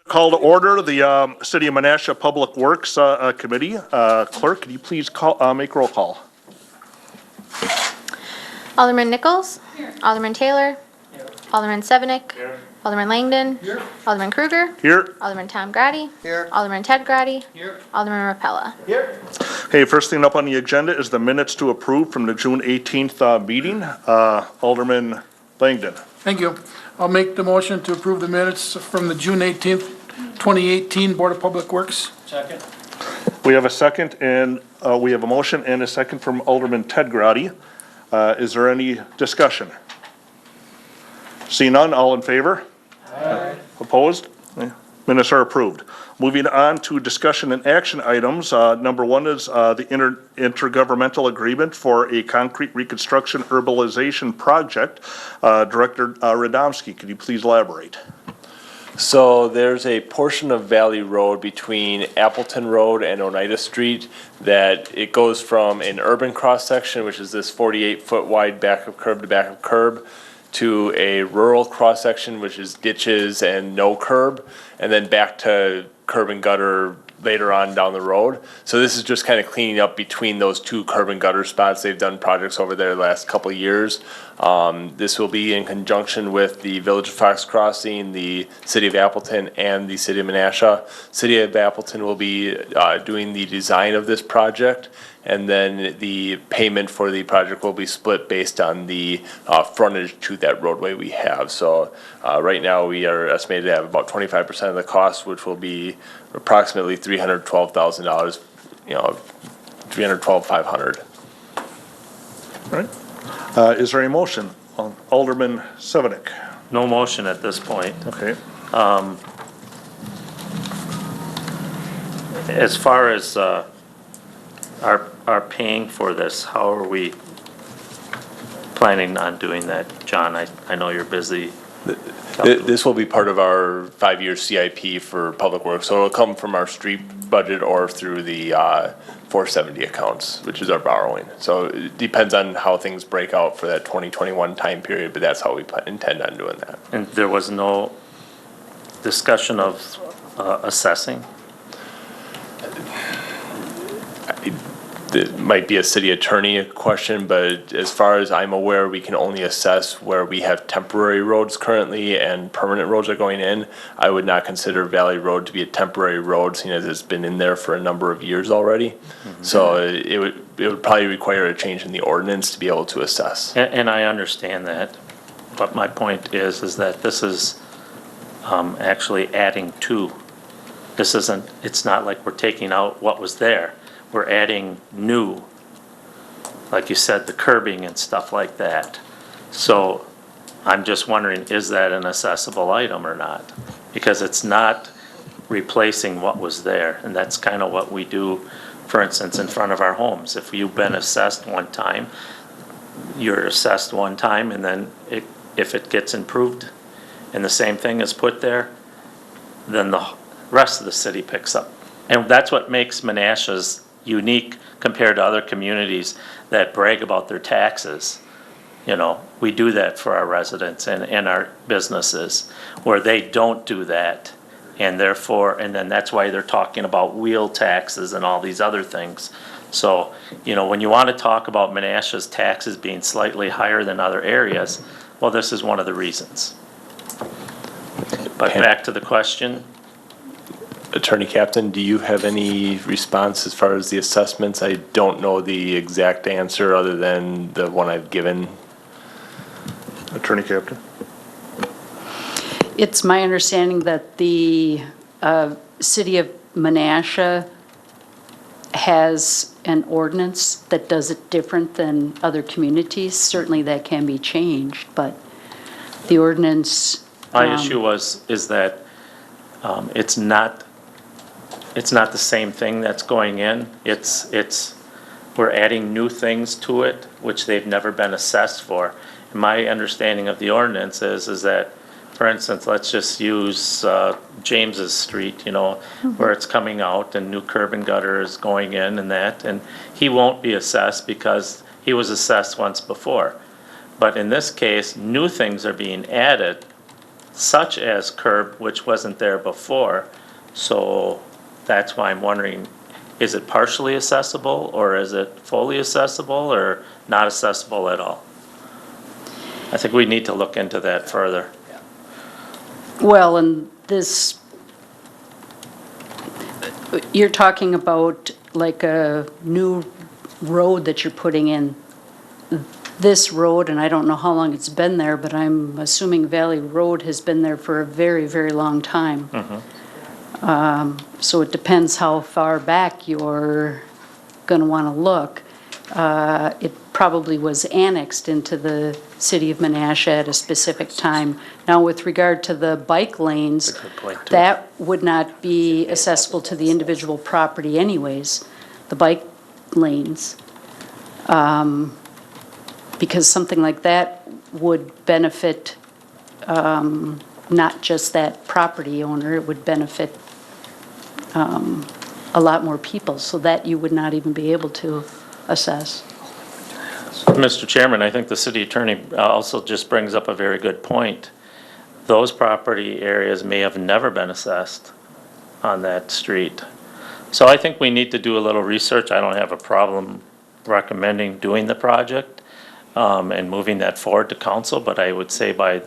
Call to order the City of Menasha Public Works Committee. Clerk, could you please make roll call? Alderman Nichols. Here. Alderman Taylor. Here. Alderman Sevenick. Here. Alderman Langdon. Here. Alderman Kruger. Here. Alderman Tom Grady. Here. Alderman Ted Grady. Here. Alderman Rapella. Here. Okay, first thing up on the agenda is the minutes to approve from the June 18th meeting. Alderman Langdon. Thank you. I'll make the motion to approve the minutes from the June 18th, 2018 Board of Public Works. Second. We have a second and we have a motion and a second from Alderman Ted Grady. Is there any discussion? See none, all in favor? Aye. Opposed? Minutes are approved. Moving on to discussion and action items. Number one is the intergovernmental agreement for a concrete reconstruction urbanization project. Director Radomski, could you please elaborate? So there's a portion of Valley Road between Appleton Road and Oneida Street that it goes from an urban cross-section, which is this 48-foot wide back of curb to back of curb, to a rural cross-section, which is ditches and no curb, and then back to curb and gutter later on down the road. So this is just kind of cleaning up between those two curb and gutter spots. They've done projects over there the last couple of years. This will be in conjunction with the Village of Fox Crossing, the City of Appleton, and the City of Menasha. City of Appleton will be doing the design of this project, and then the payment for the project will be split based on the frontage to that roadway we have. So right now we are estimated to have about 25% of the cost, which will be approximately $312,000, $312,500. All right. Is there a motion? Alderman Sevenick. No motion at this point. Okay. As far as our paying for this, how are we planning on doing that? John, I know you're busy. This will be part of our 5-year CIP for Public Works, so it'll come from our street budget or through the 470 accounts, which is our borrowing. So it depends on how things break out for that 2021 time period, but that's how we intend on doing that. And there was no discussion of assessing? It might be a city attorney question, but as far as I'm aware, we can only assess where we have temporary roads currently and permanent roads are going in. I would not consider Valley Road to be a temporary road, seeing as it's been in there for a number of years already. Mm-hmm. So it would probably require a change in the ordinance to be able to assess. And I understand that, but my point is that this is actually adding to. It's not like we're taking out what was there. We're adding new, like you said, the curbing and stuff like that. So I'm just wondering, is that an assessable item or not? Because it's not replacing what was there. And that's kind of what we do, for instance, in front of our homes. If you've been assessed one time, you're assessed one time, and then if it gets improved and the same thing is put there, then the rest of the city picks up. And that's what makes Menasha's unique compared to other communities that brag about their taxes. We do that for our residents and our businesses, where they don't do that. And therefore, and then that's why they're talking about wheel taxes and all these other things. So, when you want to talk about Menasha's taxes being slightly higher than other areas, well, this is one of the reasons. But back to the question. Attorney Captain, do you have any response as far as the assessments? I don't know the exact answer other than the one I've given. Attorney Captain. It's my understanding that the city of Menasha has an ordinance that does it different than other communities. Certainly that can be changed, but the ordinance. My issue is that it's not the same thing that's going in. We're adding new things to it, which they've never been assessed for. And my understanding of the ordinance is that, for instance, let's just use James's Street, where it's coming out and new curb and gutter is going in and that, and he won't be assessed because he was assessed once before. But in this case, new things are being added such as curb, which wasn't there before. So that's why I'm wondering, is it partially accessible, or is it fully accessible, or not accessible at all? I think we need to look into that further. Well, and this, you're talking about like a new road that you're putting in. This road, and I don't know how long it's been there, but I'm assuming Valley Road has been there for a very, very long time. So it depends how far back you're going to want to look. It probably was annexed into the city of Menasha at a specific time. Now, with regard to the bike lanes, That's a good point, too. that would not be accessible to the individual property anyways, the bike lanes. Because something like that would benefit not just that property owner, it would benefit a lot more people, so that you would not even be able to assess. Mr. Chairman, I think the city attorney also just brings up a very good point. Those property areas may have never been assessed on that street. So I think we need to do a little research. I don't have a problem recommending doing the project and moving that forward to council, but I would say by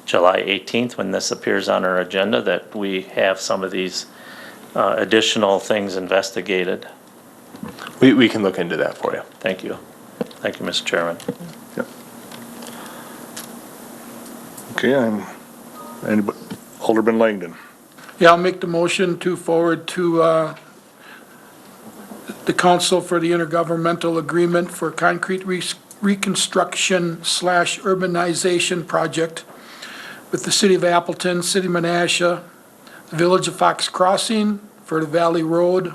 July 18th, when this appears on our agenda, that we have some of these additional things investigated. We can look into that for you. Thank you. Thank you, Mr. Chairman. Yep. Okay, anybody, Alderman Langdon. Yeah, I'll make the motion to forward to the council for the intergovernmental agreement for concrete reconstruction / urbanization project with the city of Appleton, city of Menasha, the village of Fox Crossing for the Valley Road,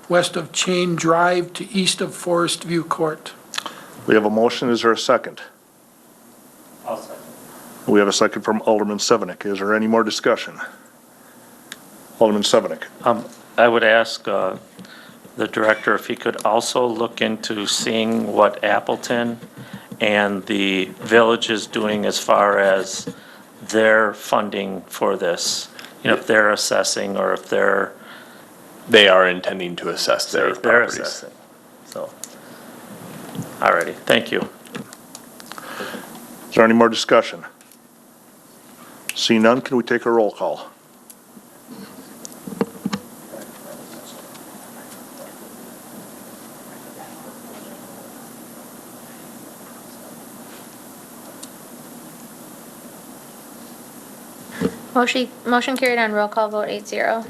west of Chain Drive to east of Forest View Court. We have a motion, is there a second? I'll second. We have a second from Alderman Sevenick. Is there any more discussion? Alderman Sevenick. I would ask the director if he could also look into seeing what Appleton and the village is doing as far as their funding for this. You know, if they're assessing or if They are intending to assess their they're properties. assessing. So, alrighty, thank you. Is there any more discussion? See none, can we take a roll call? Motion carried on roll call vote 8-0.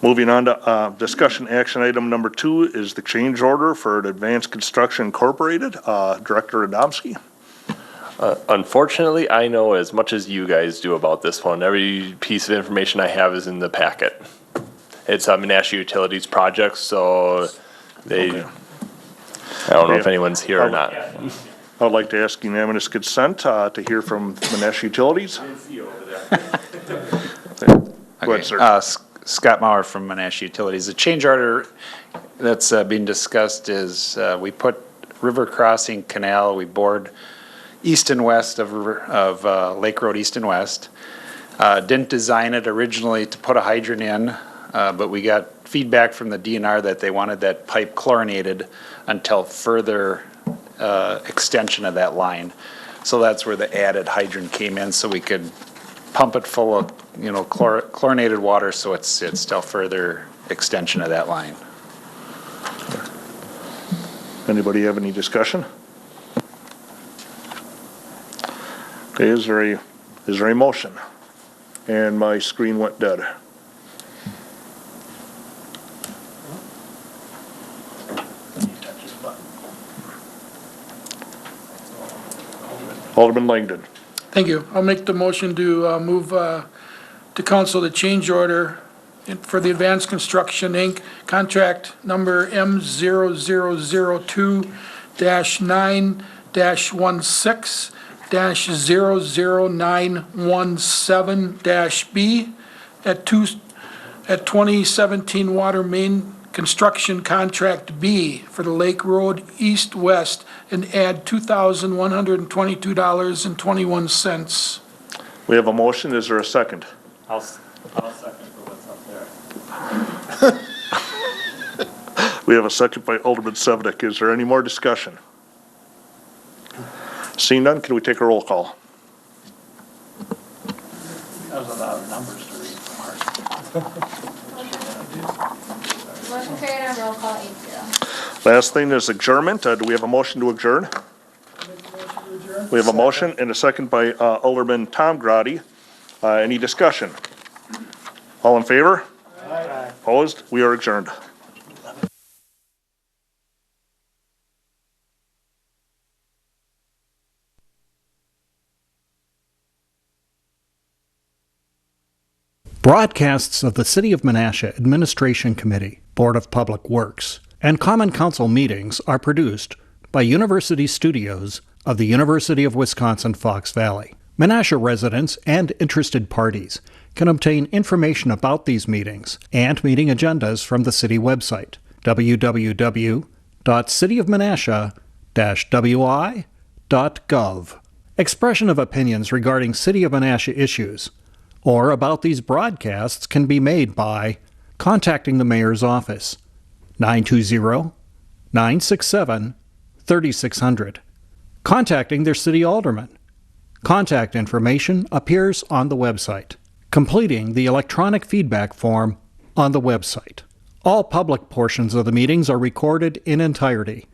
Moving on to discussion action item number 2 is the change order for Advanced Construction Incorporated. Director Adamski. Unfortunately, I know as much as you guys do about this one. Every piece of information I have is in the packet. It's a Menasha Utilities project, so they, Okay. I don't know if anyone's here or not. I would like to ask unanimous consent to hear from Menasha Utilities. Go ahead, sir. Scott Mauer from Menasha Utilities. The change order that's being discussed is we put River Crossing Canal, we bored east and west of Lake Road east and west. Didn't design it originally to put a hydrant in, but we got feedback from the DNR that they wanted that pipe chlorinated until further extension of that line. So that's where the added hydrant came in, so we could pump it full of, chlorinated water, so it's still further extension of that line. Anybody have any discussion? Okay, is there a motion? And my screen went dead. Alderman Langdon. Thank you. I'll make the motion to move to council the change order for the Advanced Construction, Inc., contract number M0002-9-16-00917-B at 2017 Water Main Construction Contract B for the Lake Road East-West and add $2,122.21. We have a motion. Is there a second? I'll second for what's up there. We have a second by Alderman Sevenick. Is there any more discussion? Seeing none, can we take a roll call? That was a lot of numbers to read. Motion carried on roll call 8-0. Last thing is adjournment. Do we have a motion to adjourn? We have a motion and a second by Alderman Tom Grotti. Any discussion? All in favor? Aye. Opposed? We are adjourned. Broadcasts of the City of Menasha Administration Committee, Board of Public Works, and Common Council meetings are produced by University Studios of the University of Wisconsin-Fox Valley. Menasha residents and interested parties can obtain information about these meetings and meeting agendas from the city website, www.cityofmenasha-wi.gov. Expression of opinions regarding City of Menasha issues or about these broadcasts can be made by contacting the mayor's office, 920-967-3600, contacting their city alderman. Contact information appears on the website, completing the electronic feedback form on the website. All public portions of the meetings are recorded in entirety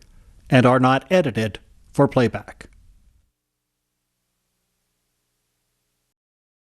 and are not edited for playback.